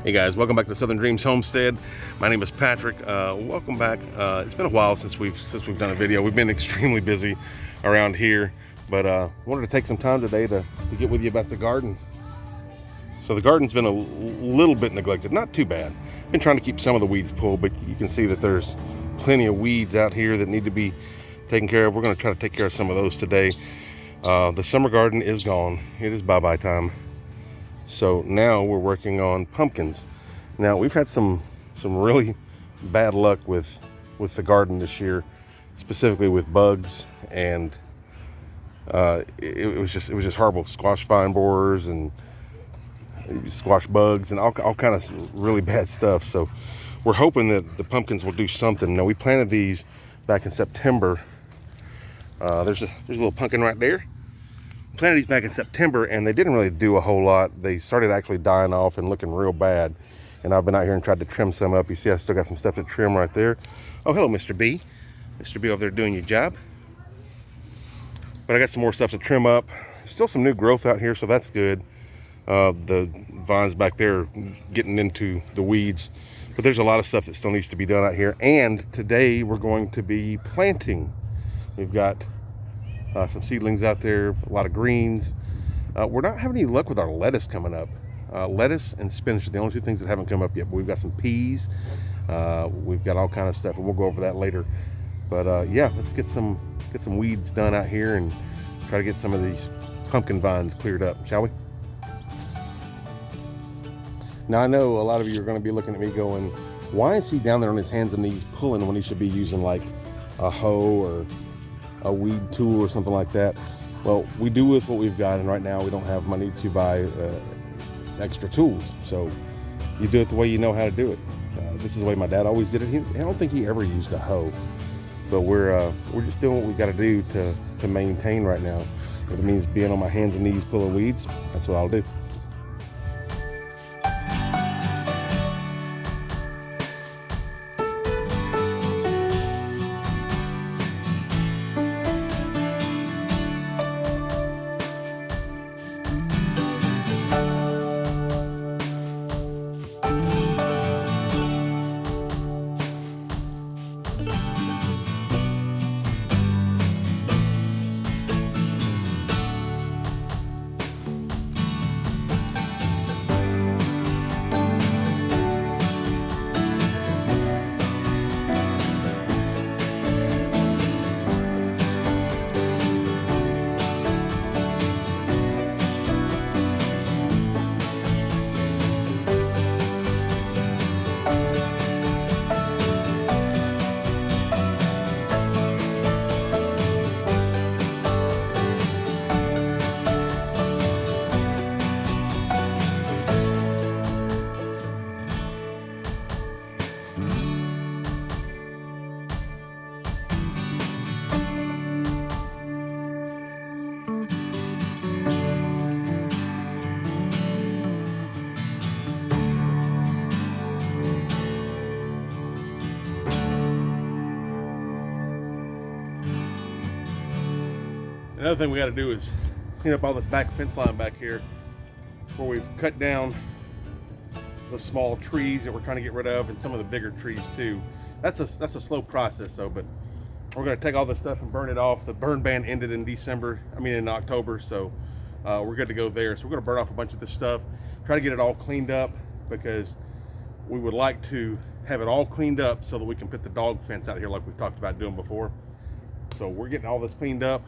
Hey guys, welcome back to Southern Dreams Homestead. My name is Patrick. Welcome back. It's been a while since we've done a video. We've been extremely busy around here, but wanted to take some time today to get with you about the garden. So the garden's been a little bit neglected, not too bad. Been trying to keep some of the weeds pulled, but you can see that there's plenty of weeds out here that need to be taken care of. We're going to try to take care of some of those today. The summer garden is gone. It is bye-bye time. So now we're working on pumpkins. Now we've had some really bad luck with the garden this year, specifically with bugs, and it was just horrible. Squash vine borers and squash bugs and all kind of really bad stuff. So we're hoping that the pumpkins will do something. Now we planted these back in September. There's a little pumpkin right there. Planted these back in September and they didn't really do a whole lot. They started actually dying off and looking real bad, and I've been out here and tried to trim some up. You see I still got some stuff to trim right there. Oh, hello, Mr. B. Mr. B over there doing your job. But I got some more stuff to trim up. Still some new growth out here, so that's good. The vines back there are getting into the weeds, but there's a lot of stuff that still needs to be done out here. And today we're going to be planting. We've got some seedlings out there, a lot of greens. We're not having any luck with our lettuce coming up. Lettuce and spinach are the only two things that haven't come up yet, but we've got some peas. We've got all kind of stuff, and we'll go over that later. But yeah, let's get some weeds done out here and try to get some of these pumpkin vines cleared up, shall we? Now I know a lot of you are going to be looking at me going, why is he down there on his hands and knees pulling when he should be using like a hoe or a weed tool or something like that? Well, we do with what we've got, and right now we don't have money to buy extra tools. So you do it the way you know how to do it. This is the way my dad always did it. I don't think he ever used a hoe, but we're just doing what we got to do to maintain right now. If it means being on my hands and knees pulling weeds, that's what I'll do. Another thing we got to do is clean up all this back fence line back here where we've cut down the small trees that we're trying to get rid of, and some of the bigger trees too. That's a slow process though, but we're going to take all this stuff and burn it off. The burn ban ended in in October, so we're good to go there. So we're going to burn off a bunch of this stuff, try to get it all cleaned up, because we would like to have it all cleaned up so that we can put the dog fence out here like we've talked about doing before. So we're getting all this cleaned up.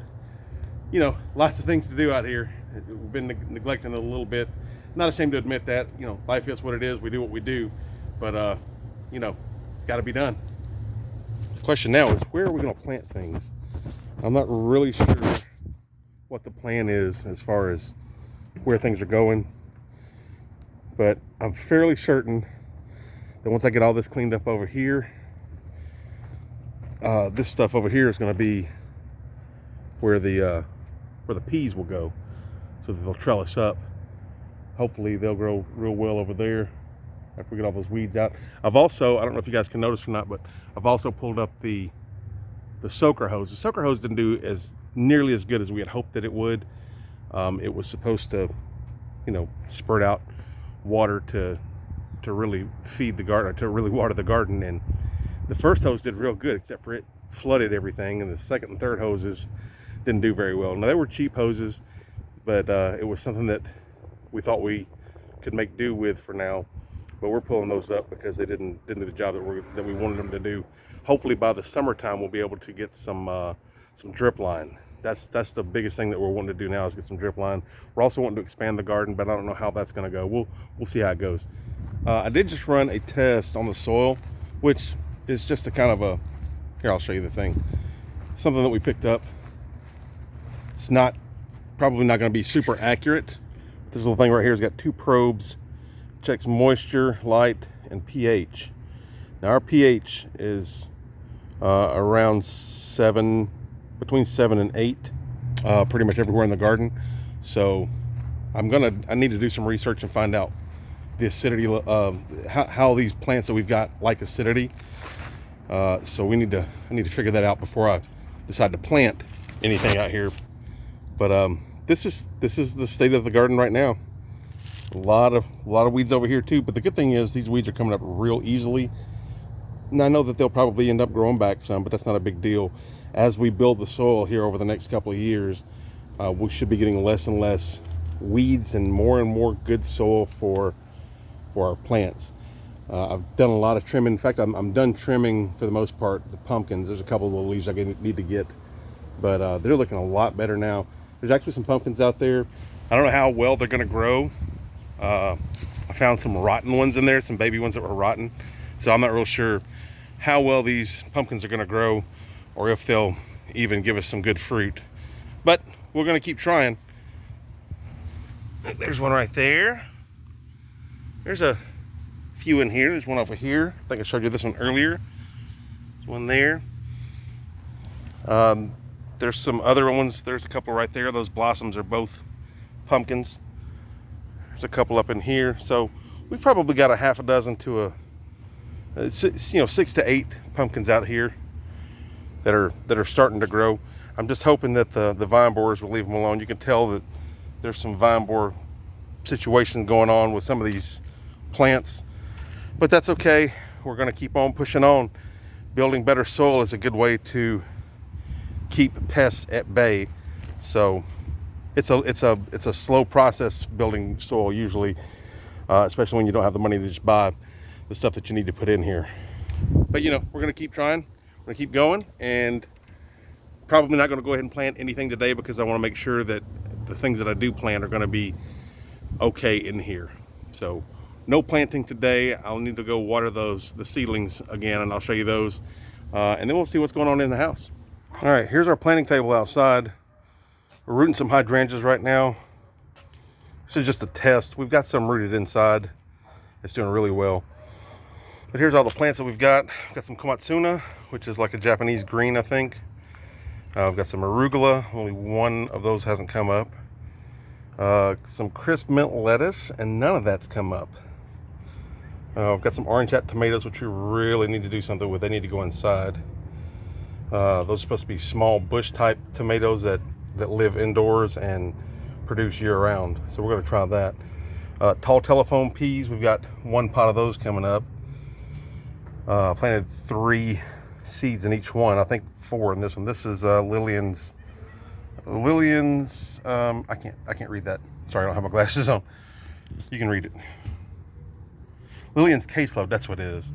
You know, lots of things to do out here. We've been neglecting it a little bit. Not ashamed to admit that. You know, life is what it is. We do what we do, but you know, it's got to be done. The question now is, where are we going to plant things? I'm not really sure what the plan is as far as where things are going, but I'm fairly certain that once I get all this cleaned up over here, this stuff over here is going to be where the peas will go, so that they'll trellis up. Hopefully they'll grow real well over there after we get all those weeds out. I've also, I don't know if you guys can notice or not, but I've also pulled up the soaker hose. The soaker hose didn't do nearly as good as we had hoped that it would. It was supposed to, spurt out water to really feed the garden, to really water the garden. And the first hose did real good, except for it flooded everything, and the second and third hoses didn't do very well. Now, they were cheap hoses, but it was something that we thought we could make do with for now. But we're pulling those up because they didn't do the job that we wanted them to do. Hopefully by the summertime we'll be able to get some drip line. That's the biggest thing that we're wanting to do now, is get some drip line. We're also wanting to expand the garden, but I don't know how that's going to go. We'll see how it goes. I did just run a test on the soil, which is just a kind of a, here, I'll show you the thing. Something that we picked up. It's probably not going to be super accurate. This little thing right here has got 2 probes. Checks moisture, light, and pH. Now our pH is around 7, between 7 and 8, pretty much everywhere in the garden. So I need to do some research and find out the acidity, how these plants that we've got like acidity. So I need to figure that out before I decide to plant anything out here. But this is the state of the garden right now. A lot of weeds over here too, but the good thing is these weeds are coming up real easily. And I know that they'll probably end up growing back some, but that's not a big deal. As we build the soil here over the next couple of years, we should be getting less and less weeds and more good soil for our plants. I've done a lot of trimming. In fact, I'm done trimming for the most part the pumpkins. There's a couple of little leaves I need to get, but they're looking a lot better now. There's actually some pumpkins out there. I don't know how well they're going to grow. I found some rotten ones in there, some baby ones that were rotten. So I'm not real sure how well these pumpkins are going to grow, or if they'll even give us some good fruit. But we're going to keep trying. There's one right there. There's a few in here. There's one over here. I think I showed you this one earlier. There's one there. There's some other ones. There's a couple right there. Those blossoms are both pumpkins. There's a couple up in here. So we've probably got a half a dozen to 6 to 8 pumpkins out here that are starting to grow. I'm just hoping that the vine borers will leave them alone. You can tell that there's some vine borer situation going on with some of these plants, but that's okay. We're going to keep on pushing on. Building better soil is a good way to keep pests at bay. So it's a slow process building soil usually, especially when you don't have the money to just buy the stuff that you need to put in here. But we're going to keep trying. We're going to keep going, and probably not going to go ahead and plant anything today because I want to make sure that the things that I do plant are going to be okay in here. So no planting today. I'll need to go water the seedlings again, and I'll show you those, and then we'll see what's going on in the house. All right, here's our planting table outside. We're rooting some hydrangeas right now. This is just a test. We've got some rooted inside. It's doing really well. But here's all the plants that we've got. We've got some komatsuna, which is like a Japanese green, I think. We've got some arugula. Only one of those hasn't come up. Some crisp mint lettuce, and none of that's come up. I've got some orange hat tomatoes, which we really need to do something with. They need to go inside. Those are supposed to be small bush type tomatoes that live indoors and produce year round. So we're going to try that. Tall telephone peas, we've got 1 pot of those coming up. Planted 3 seeds in each one. I think 4 in this one. This is Lillian's. I can't read that. Sorry, I don't have my glasses on. You can read it. Lillian's caseload, that's what it is.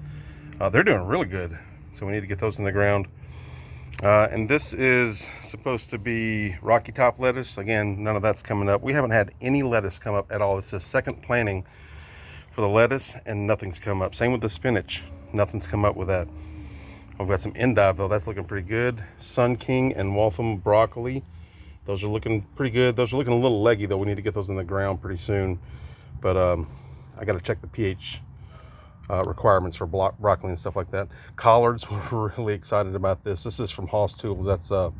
They're doing really good. So we need to get those in the ground. And this is supposed to be rocky top lettuce. Again, none of that's coming up. We haven't had any lettuce come up at all. This is second planting for the lettuce, and nothing's come up. Same with the spinach. Nothing's come up with that. I've got some endive though. That's looking pretty good. Sun King and Waltham broccoli. Those are looking pretty good. Those are looking a little leggy though. We need to get those in the ground pretty soon. But I got to check the pH requirements for broccoli and stuff like that. Collards, we're really excited about this. This is from Hoss Tools. That's that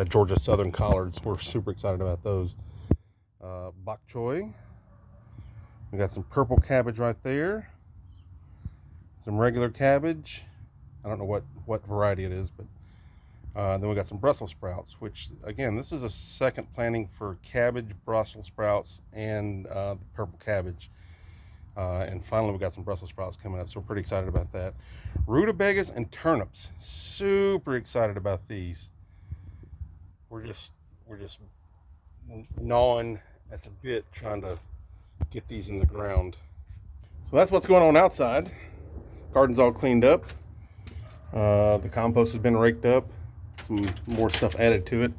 Georgia Southern collards. We're super excited about those. Bok choy. We got some purple cabbage right there. Some regular cabbage. I don't know what variety it is, but then we got some Brussels sprouts, which again, this is a second planting for cabbage, Brussels sprouts, and the purple cabbage. And finally, we got some Brussels sprouts coming up, so we're pretty excited about that. Rutabagas and turnips. Super excited about these. We're just gnawing at the bit trying to get these in the ground. So that's what's going on outside. Garden's all cleaned up. The compost has been raked up. Some more stuff added to it.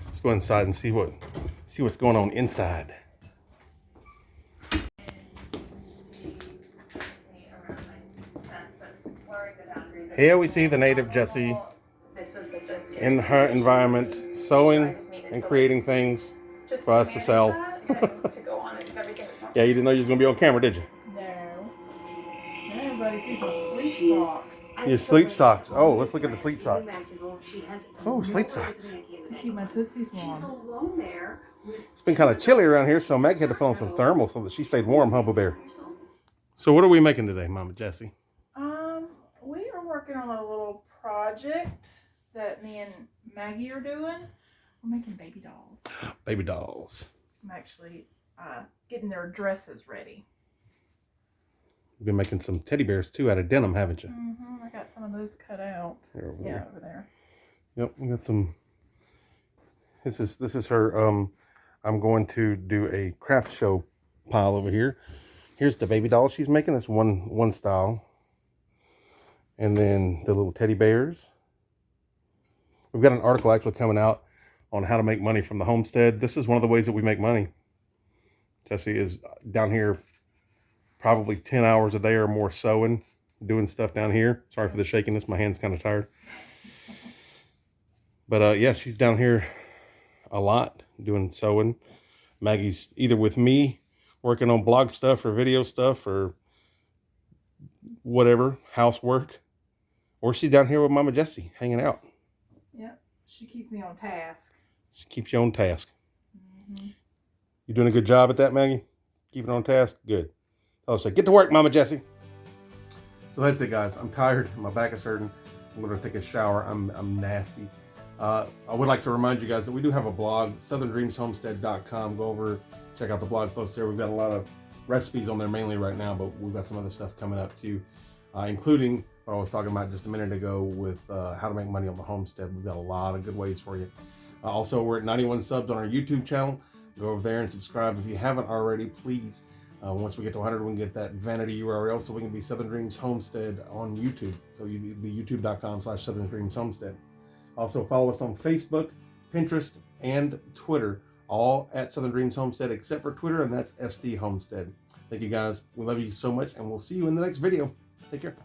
Let's go inside and see what's going on inside. Here we see the native Jessie in her environment, sewing and creating things for us to sell. Yeah, you didn't know you was going to be on camera, did you? No. Everybody sees my sleep socks. Your sleep socks. Oh, let's look at the sleep socks. Oh, sleep socks. Keep my tootsies warm. It's been kind of chilly around here, so Meg had to put on some thermal so that she stayed warm, Humble Bear. So what are we making today, Mama Jessie? We are working on a little project that me and Maggie are doing. We're making baby dolls. Baby dolls. I'm actually getting their dresses ready. You've been making some teddy bears too out of denim, haven't you? I got some of those cut out. Over there. Yep, we got some. This is her. I'm going to do a craft show pile over here. Here's the baby doll she's making. That's one style. And then the little teddy bears. We've got an article actually coming out on how to make money from the homestead. This is one of the ways that we make money. Jessie is down here probably 10 hours a day or more sewing, doing stuff down here. Sorry for the shakiness. My hand's kind of tired. But yeah, she's down here a lot doing sewing. Maggie's either with me working on blog stuff or video stuff or whatever, housework, or she's down here with Mama Jessie hanging out. Yep, she keeps me on task. She keeps you on task. You doing a good job at that, Maggie? Keeping on task? Good. I'll say, get to work, Mama Jessie. So that's it, guys. I'm tired. My back is hurting. I'm going to take a shower. I'm nasty. I would like to remind you guys that we do have a blog, southerndreamshomestead.com. Go over, check out the blog post there. We've got a lot of recipes on there mainly right now, but we've got some other stuff coming up too, including what I was talking about just a minute ago with how to make money on the homestead. We've got a lot of good ways for you. Also, we're at 91 subs on our YouTube channel. Go over there and subscribe if you haven't already, please. Once we get to 100, we can get that vanity URL so we can be Southern Dreams Homestead on YouTube. So you'd be youtube.com/Southern Dreams Homestead. Also follow us on Facebook, Pinterest, and Twitter, all at Southern Dreams Homestead, except for Twitter, and that's SD Homestead. Thank you guys. We love you so much, and we'll see you in the next video. Take care.